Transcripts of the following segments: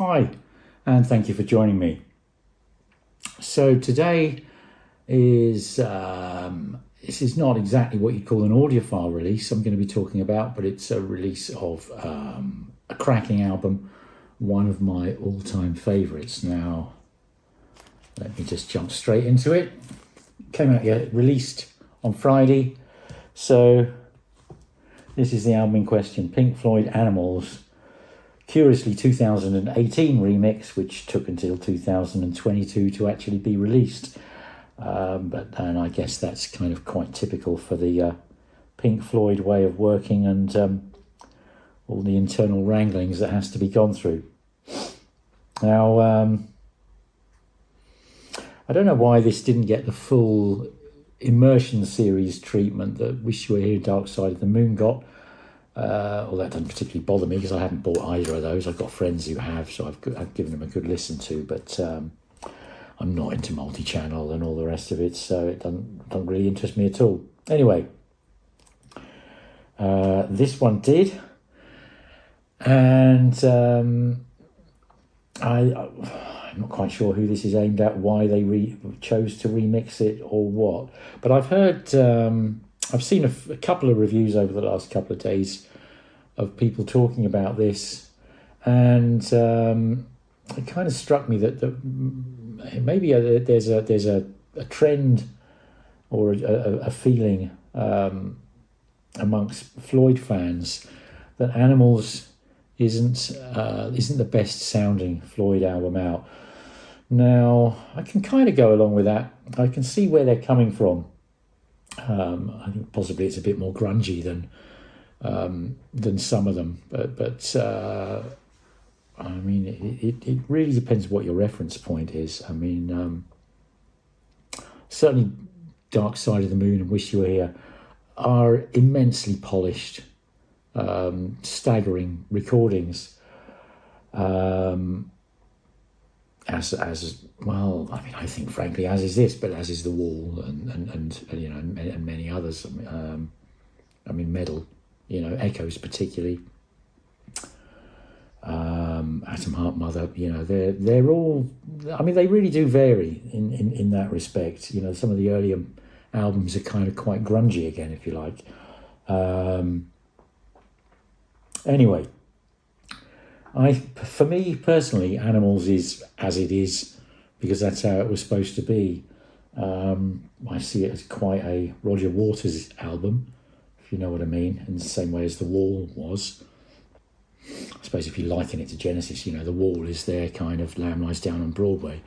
Hi, and thank you for joining me. So today is, this is not exactly what you'd call an audiophile release I'm going to be talking about, but it's a release of a cracking album, one of my all-time favourites. Now, let me just jump straight into it. Came out released on Friday. So this is the album in question, Pink Floyd Animals. Curiously, 2018 remix, which took until 2022 to actually be released. And I guess that's kind of quite typical for the Pink Floyd way of working and all the internal wranglings that has to be gone through. Now, I don't know why this didn't get the full immersion series treatment that Wish You Were Here, Dark Side of the Moon got. Well, that doesn't particularly bother me because I haven't bought either of those. I've got friends who have, so I've given them a good listen to, but I'm not into multi-channel and all the rest of it, so it doesn't really interest me at all. Anyway, this one did, and I'm not quite sure who this is aimed at, why they chose to remix it or what, but I've heard... I've seen a couple of reviews over the last couple of days of people talking about this, and it kind of struck me that maybe there's a trend or a feeling amongst Floyd fans that Animals isn't the best sounding Floyd album out. Now, I can kind of go along with that. I can see where they're coming from. I think possibly it's a bit more grungy than some of them, but I mean it really depends what your reference point is. I mean, certainly Dark Side of the Moon and Wish You Were Here are immensely polished, staggering recordings. As well, I mean, I think frankly, as is this, but as is The Wall and you know, and many others. I mean, Metal, you know, Echoes particularly. Atom Heart Mother, you know, they're all. I mean, they really do vary in that respect. You know, some of the earlier albums are kind of quite grungy again, if you like. Anyway. For me personally, Animals is as it is because that's how it was supposed to be. I see it as quite a Roger Waters album, if you know what I mean, in the same way as The Wall was. I suppose if you liken it to Genesis, you know, The Wall is their kind of Lamb Lies Down on Broadway.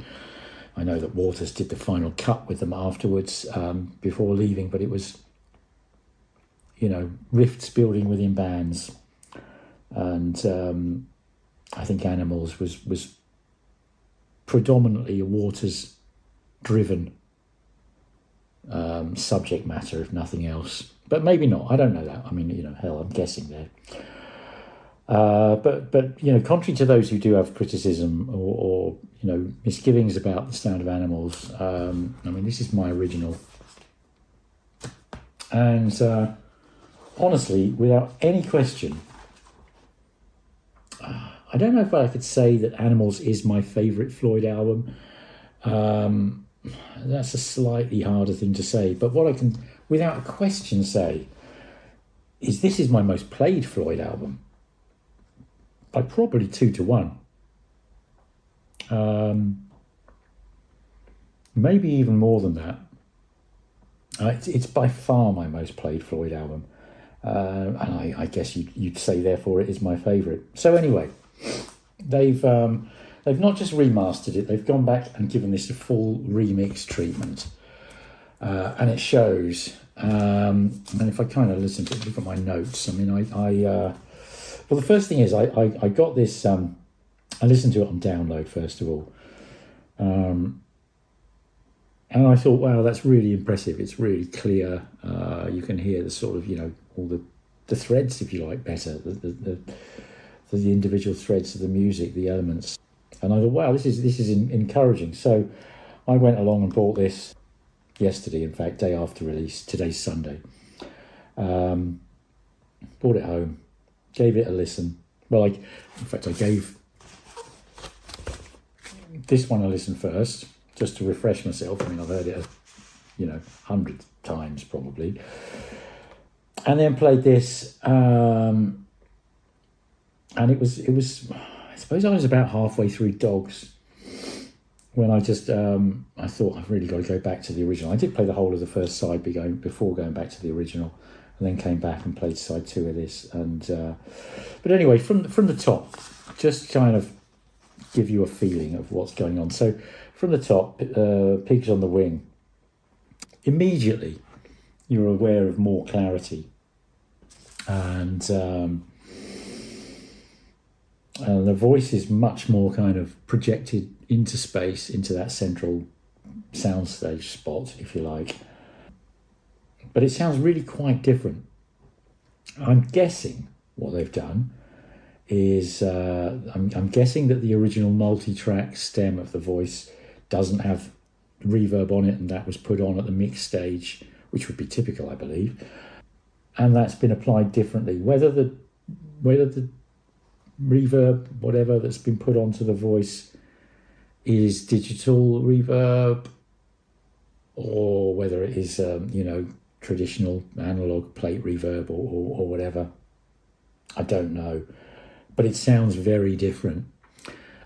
I know that Waters did the final cut with them afterwards, before leaving, but it was, you know, rifts building within bands. And I think Animals was predominantly a Waters-driven subject matter, if nothing else. But maybe not. I don't know that. I mean, you know, hell, I'm guessing there. But you know, contrary to those who do have criticism or you know, misgivings about the sound of Animals, I mean, this is my original. And honestly, without any question, I don't know if I could say that Animals is my favourite Floyd album. That's a slightly harder thing to say. But what I can, without a question, say is this is my most played Floyd album. By probably 2-1. Maybe even more than that. It's by far my most played Floyd album. And I guess you'd say, therefore, it is my favourite. So anyway... They've not just remastered it, they've gone back and given this a full remix treatment, and it shows. And if I kind of listen to it, look at my notes. I mean, well, the first thing is I got this. I listened to it on download first of all, and I thought, wow, that's really impressive. It's really clear. You can hear the sort of, you know, all the threads, if you like, better. The individual threads of the music, the elements, and I thought, wow, this is encouraging. So I went along and bought this yesterday, in fact, day after release. Today's Sunday. Brought it home, gave it a listen. Well, in fact, I gave this one I listened first, just to refresh myself. I mean, I've heard it, 100 times probably. And then played this, and it was, I suppose I was about halfway through Dogs when I just, I thought I've really got to go back to the original. I did play the whole of the first side before going back to the original, and then came back and played side 2 of this. And but anyway, from the top, just kind of give you a feeling of what's going on. So from the top, Pigs on the Wing, immediately you're aware of more clarity. And the voice is much more kind of projected into space, into that central soundstage spot, if you like. But it sounds really quite different. I'm guessing what they've done is, I'm guessing that the original multi-track stem of the voice doesn't have reverb on it, and that was put on at the mix stage, which would be typical, I believe. And that's been applied differently. Whether the reverb, whatever that's been put onto the voice, is digital reverb, or whether it is traditional analog plate reverb or whatever, I don't know. But it sounds very different,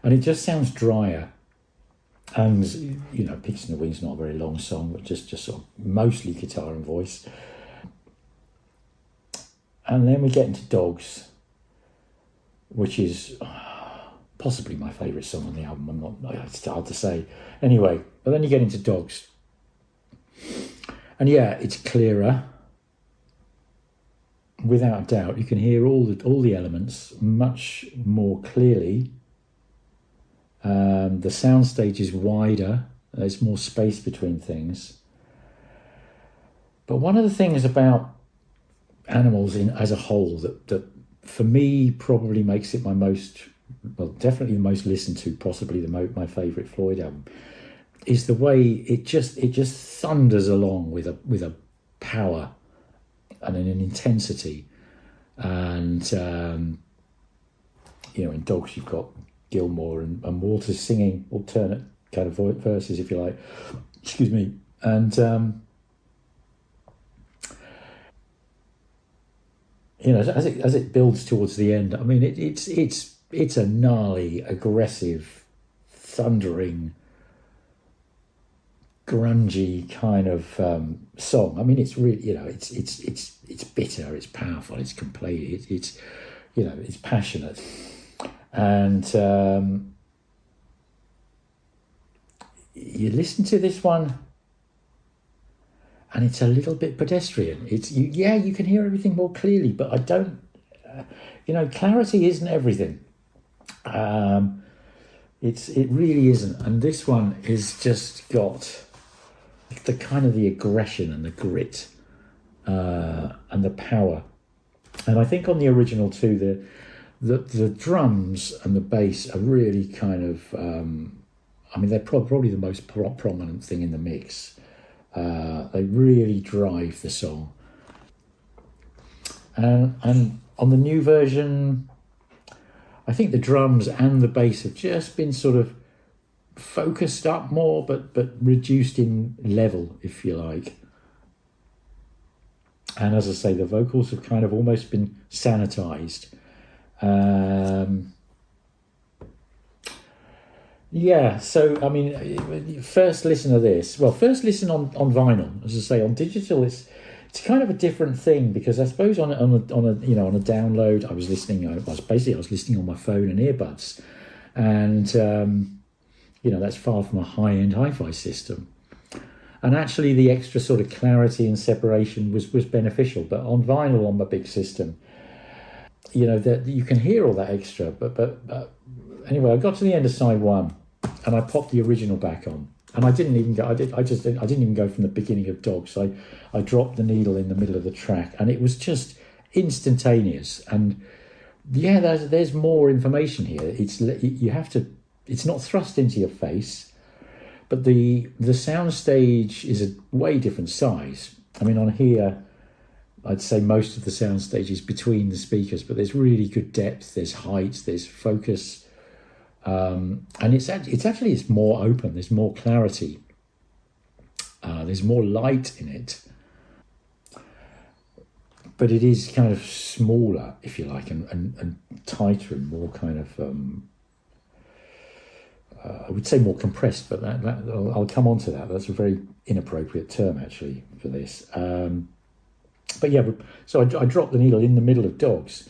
and it just sounds drier. And Pigs in the Wing's not a very long song, but just sort of mostly guitar and voice. And then we get into Dogs, which is possibly my favourite song on the album. It's hard to say. Anyway, but then you get into Dogs. And yeah, it's clearer. Without a doubt, you can hear all the elements much more clearly. The soundstage is wider. There's more space between things. But one of the things about Animals as a whole that for me probably makes it definitely the most listened to, possibly my favourite Floyd album, is the way it just thunders along with a power and an intensity. And in Dogs you've got Gilmour and Waters singing alternate kind of verses, if you like. Excuse me. And as it builds towards the end, I mean, it's a gnarly, aggressive, thundering, grungy kind of song. I mean, it's really, it's bitter, it's powerful, it's complete, it's passionate, and you listen to this one, and it's a little bit pedestrian. You can hear everything more clearly, but I don't, clarity isn't everything. It really isn't. And this one is just got the kind of the aggression and the grit, and the power. And I think on the original too, the drums and the bass are really kind of, they're probably the most prominent thing in the mix. They really drive the song. And on the new version, I think the drums and the bass have just been sort of focused up more, but reduced in level, if you like. And as I say, the vocals have kind of almost been sanitized. So I mean, first listen to this. Well, first listen on vinyl. As I say, on digital, it's kind of a different thing, because I suppose on a download, I was listening on my phone and earbuds, and that's far from a high-end hi-fi system. And actually, the extra sort of clarity and separation was beneficial. But on vinyl, on my big system, that you can hear all that extra. But anyway, I got to the end of side 1, and I popped the original back on, and I didn't even go. I didn't even go from the beginning of Dogs. I dropped the needle in the middle of the track, and it was just instantaneous. And yeah, there's more information here. It's not thrust into your face, but the soundstage is a way different size. I mean, on here, I'd say most of the soundstage is between the speakers, but there's really good depth, there's height, there's focus. And it's more open. There's more clarity. There's more light in it. But it is kind of smaller, if you like, and tighter and more kind of, I would say more compressed, but I'll come on to that. That's a very inappropriate term, actually, for this. But yeah, so I dropped the needle in the middle of Dogs,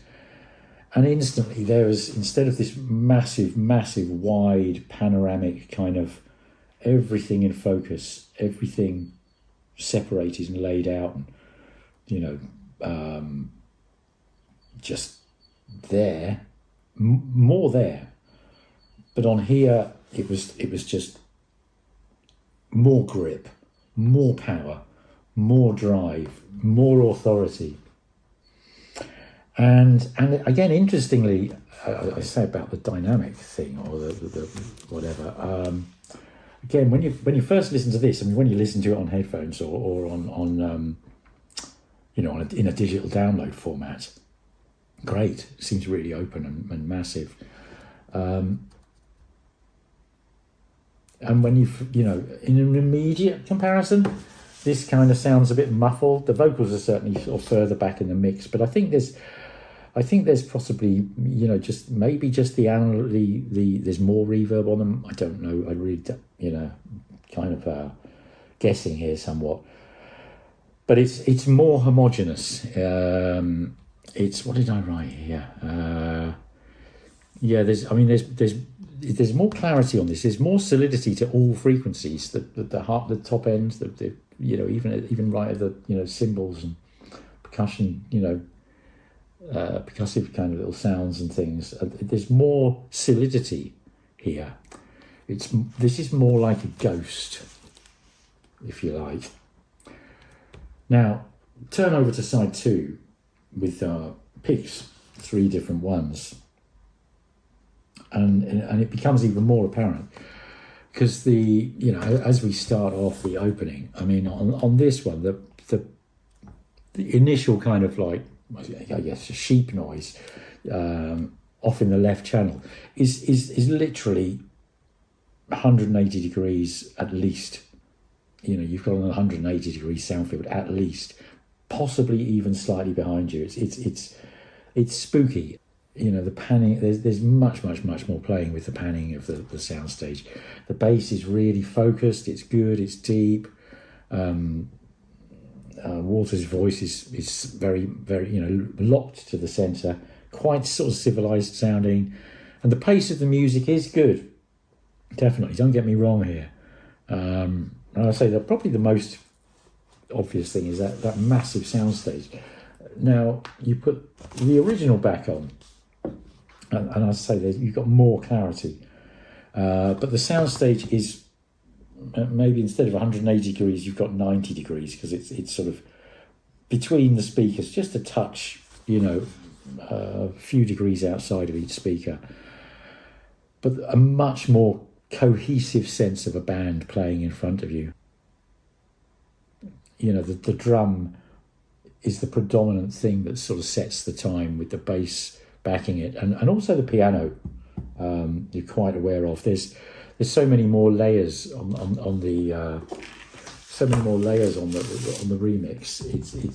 and instantly there was, instead of this massive, wide, panoramic kind of everything in focus, everything separated and laid out, and, you know, just there, more there. But on here, it was just more grip, more power, more drive, more authority. And again, interestingly, I say about the dynamic thing, or the whatever. Again, when you first listen to this, I mean, when you listen to it on headphones or on you know, in a digital download format, great. It seems really open and massive. And when you know, in an immediate comparison, this kind of sounds a bit muffled. The vocals are certainly sort of further back in the mix, but I think there's possibly, you know, just the there's more reverb on them. I don't know. I really, you know, kind of guessing here somewhat. But it's more homogeneous. It's, what did I write here? Yeah, there's more clarity on this. There's more solidity to all frequencies. The top end, the you know, even right at the, you know, cymbals and percussion, you know, percussive kind of little sounds and things. There's more solidity here. This is more like a ghost, if you like. Now, turn over to side 2 with picks, 3 different ones, and it becomes even more apparent, because you know, as we start off the opening, I mean, on this one, the initial kind of, like, I guess, a sheep noise off in the left channel is literally 180 degrees at least. You know, you've got an 180 degree sound field at least, possibly even slightly behind you. It's spooky. You know, the panning, there's much more playing with the panning of the soundstage. The bass is really focused, it's good, it's deep. Walter's voice is very, you know, locked to the centre, quite sort of civilised sounding. And the pace of the music is good, definitely, don't get me wrong here. And I say that probably the most obvious thing is that massive soundstage. Now, you put the original back on, and I say that you've got more clarity. But the soundstage is maybe, instead of 180 degrees, you've got 90 degrees, because it's sort of between the speakers, just a touch, you know, a few degrees outside of each speaker. But a much more cohesive sense of a band playing in front of you. You know, the drum is the predominant thing that sort of sets the time, with the bass backing it, and also the piano. You're quite aware of. There's so many more layers on the so many more layers on the remix.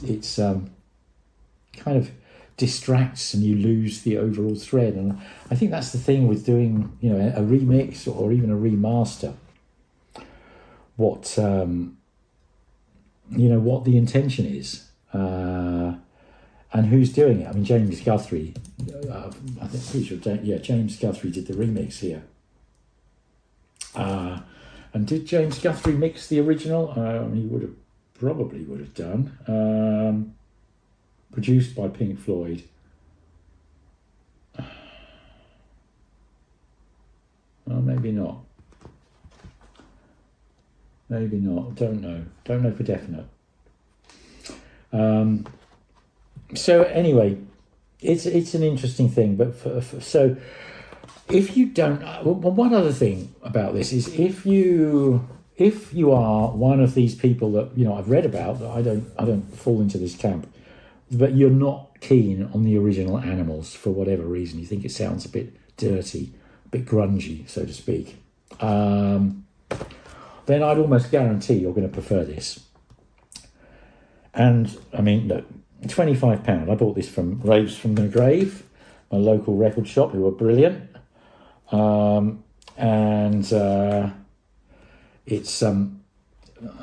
It's kind of distracts, and you lose the overall thread. And I think that's the thing with doing, you know, a remix or even a remaster. What you know, what the intention is, and who's doing it. I mean, James Guthrie, I think, pretty sure, James Guthrie did the remix here. And did James Guthrie mix the original? He probably would have done. Produced by Pink Floyd. Well, maybe not. Maybe not. Don't know for definite. So anyway, it's an interesting thing. But so if you don't, well, one other thing about this is, if you are one of these people that, you know, I've read about, that I don't fall into this camp, but you're not keen on the original Animals for whatever reason, you think it sounds a bit dirty, bit grungy, so to speak, then I'd almost guarantee you're going to prefer this. And I mean, look, £25. I bought this from Graves from the Grave, my local record shop, who are brilliant. It's I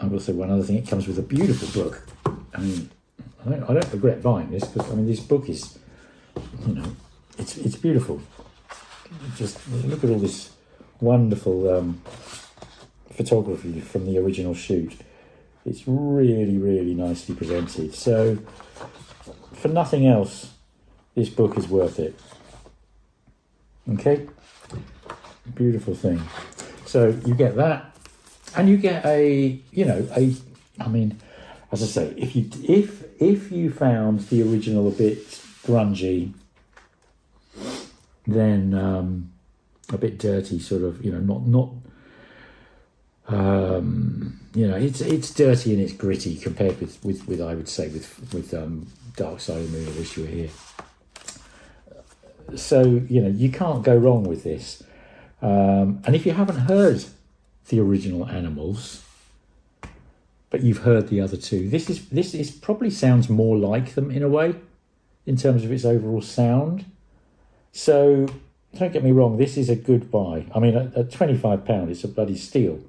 will say one other thing. It comes with a beautiful book. I mean, I don't regret buying this, because I mean, this book is, you know, it's beautiful. Just look at all this wonderful photography from the original shoot. It's really, really nicely presented. So, for nothing else, this book is worth it. Okay, beautiful thing. So you get that, and you get I mean, as I say, if you found the original a bit grungy, then a bit dirty, sort of, you know, not you know, it's dirty and it's gritty compared with I would say with Dark Side of the Moon, I Wish You Were Here. So, you know, you can't go wrong with this. And if you haven't heard the original Animals, but you've heard the other two, this is probably sounds more like them in a way, in terms of its overall sound. So don't get me wrong, this is a good buy. I mean, at £25, it's a bloody steal.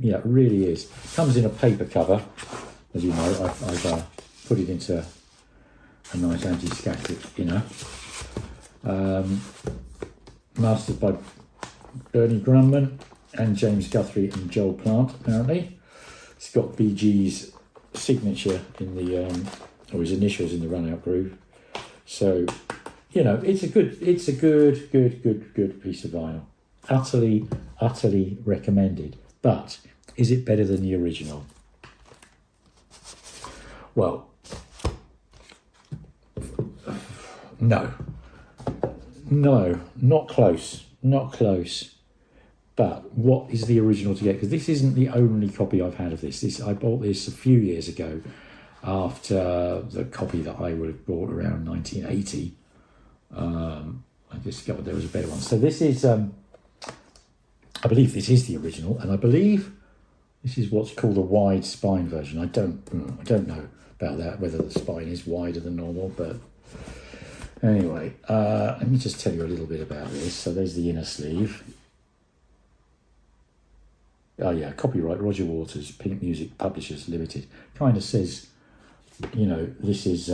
Yeah, it really is. It comes in a paper cover, as you know. I've put it into a nice anti-scatic, you know. Mastered by Bernie Grumman and James Guthrie and Joel Plant, apparently. It's got BG's signature in the, or his initials in the run-out groove. So, you know, it's a good piece of vinyl. Utterly recommended. But is it better than the original? Well, no, not close. But what is the original to get? Because this isn't the only copy I've had of this. I bought this a few years ago after the copy that I would have bought around 1980. I discovered there was a better one. So this is, I believe this is the original, and I believe this is what's called a wide spine version. I don't know about that, whether the spine is wider than normal, but anyway, let me just tell you a little bit about this. So there's the inner sleeve. Oh yeah, copyright Roger Waters, Pink Music Publishers Limited. Kind of says, you know, this is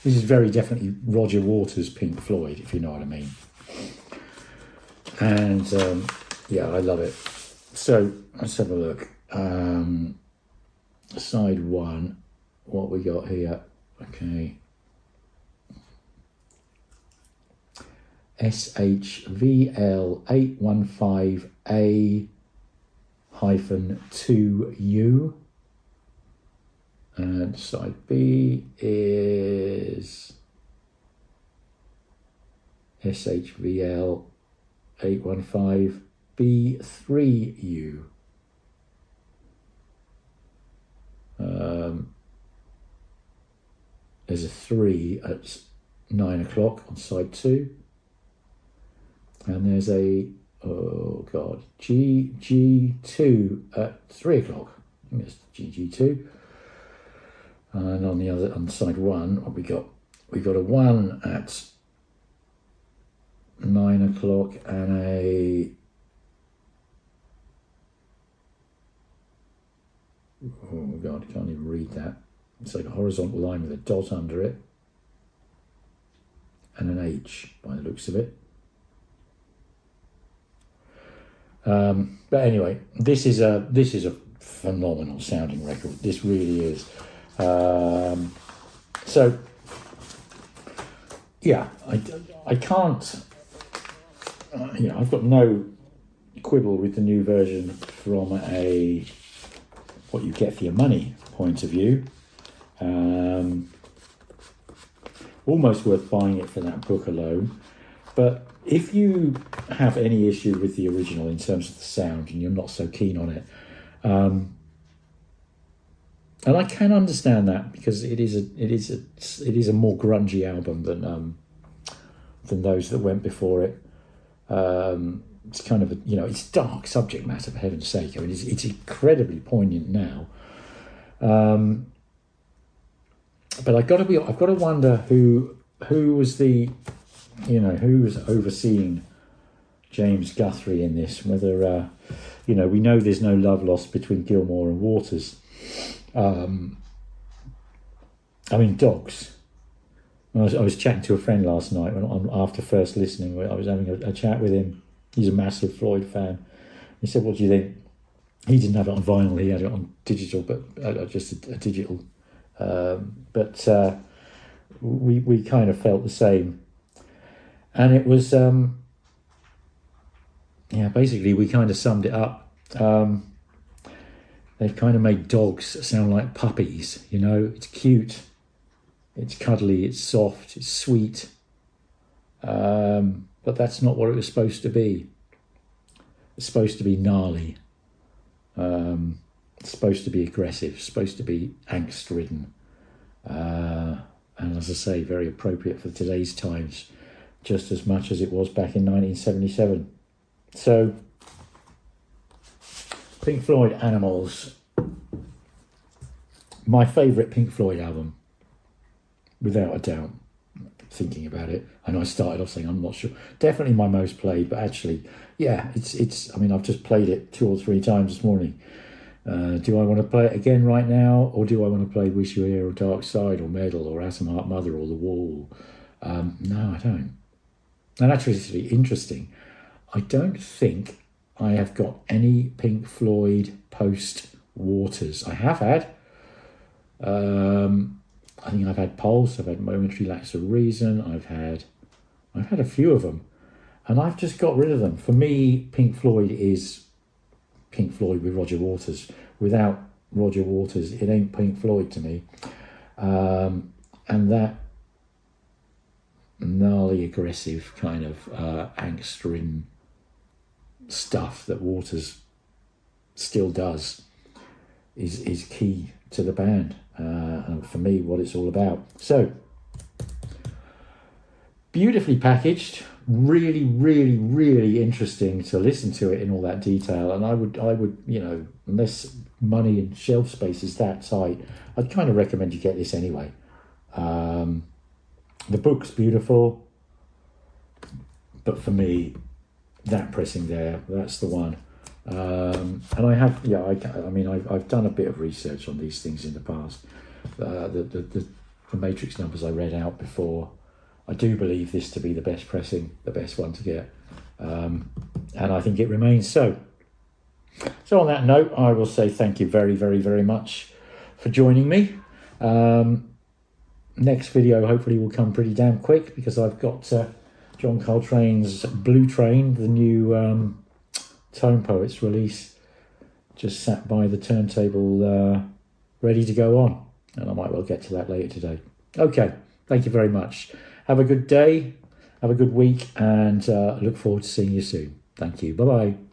this is very definitely Roger Waters' Pink Floyd, if you know what I mean. And yeah, I love it. So let's have a look. Side one, what we got here? Okay. SHVL 815A-2U. And side B is SHVL 815B3U. There's a 3 at 9 o'clock on side 2. And there's a, oh God, GG2 at 3 o'clock. I think that's GG2. And on side 1, what we got? We got a 1 at 9 o'clock and a, oh God, I can't even read that. It's like a horizontal line with a dot under it and an H by the looks of it. But anyway, this is a phenomenal sounding record. This really is. So yeah, I can't. You know, I've got no quibble with the new version from a what you get for your money point of view. Almost worth buying it for that book alone. But if you have any issue with the original in terms of the sound and you're not so keen on it, And I can understand that, because it is a more grungy album than those that went before it. It's kind of it's dark subject matter, for heaven's sake. I mean, it's incredibly poignant now. But I've got to wonder who was who was overseeing James Guthrie in this. Whether we know there's no love lost between Gilmour and Waters. I mean, dogs. I was chatting to a friend last night after first listening. I was having a chat with him. He's a massive Floyd fan. He said, "What do you think?" He didn't have it on vinyl. He had it on digital, but just a digital. But we kind of felt the same, and it was basically we kind of summed it up. They've kind of made dogs sound like puppies. It's cute, it's cuddly, it's soft, it's sweet, but that's not what it was supposed to be. It's supposed to be gnarly. It's supposed to be aggressive, it's supposed to be angst-ridden, and as I say, very appropriate for today's times, just as much as it was back in 1977. So, Pink Floyd Animals, my favourite Pink Floyd album, without a doubt. Thinking about it, and I started off saying I'm not sure. Definitely my most played, but actually, yeah, it's. I mean, I've just played it 2 or 3 times this morning. Do I want to play it again right now, or do I want to play Wish You Were Here, or Dark Side, or Medal, or Atom Heart Mother, or The Wall? No, I don't. And actually, it's really interesting. I don't think I have got any Pink Floyd post Waters. I have had. I think I've had Pulse. I've had Momentary Lapse of Reason. I've had a few of them, and I've just got rid of them. For me, Pink Floyd is Pink Floyd with Roger Waters. Without Roger Waters, it ain't Pink Floyd to me. And that gnarly, aggressive kind of angst-ridden stuff that Waters still does is key to the band, and for me, what it's all about. So, beautifully packaged, really, really, really interesting to listen to it in all that detail. And I would, unless money and shelf space is that tight, I'd kind of recommend you get this anyway. The book's beautiful, but for me, that pressing there, that's the one. And I have, I've done a bit of research on these things in the past. The Matrix numbers I read out before, I do believe this to be the best pressing, the best one to get, and I think it remains so. So on that note, I will say thank you very, very, very much for joining me. Next video hopefully will come pretty damn quick, because I've got John Coltrane's Blue Train, the new Tone Poets release, just sat by the turntable ready to go on, and I might well get to that later today. Okay, thank you very much. Have a good day, have a good week, and look forward to seeing you soon. Thank you. Bye-bye.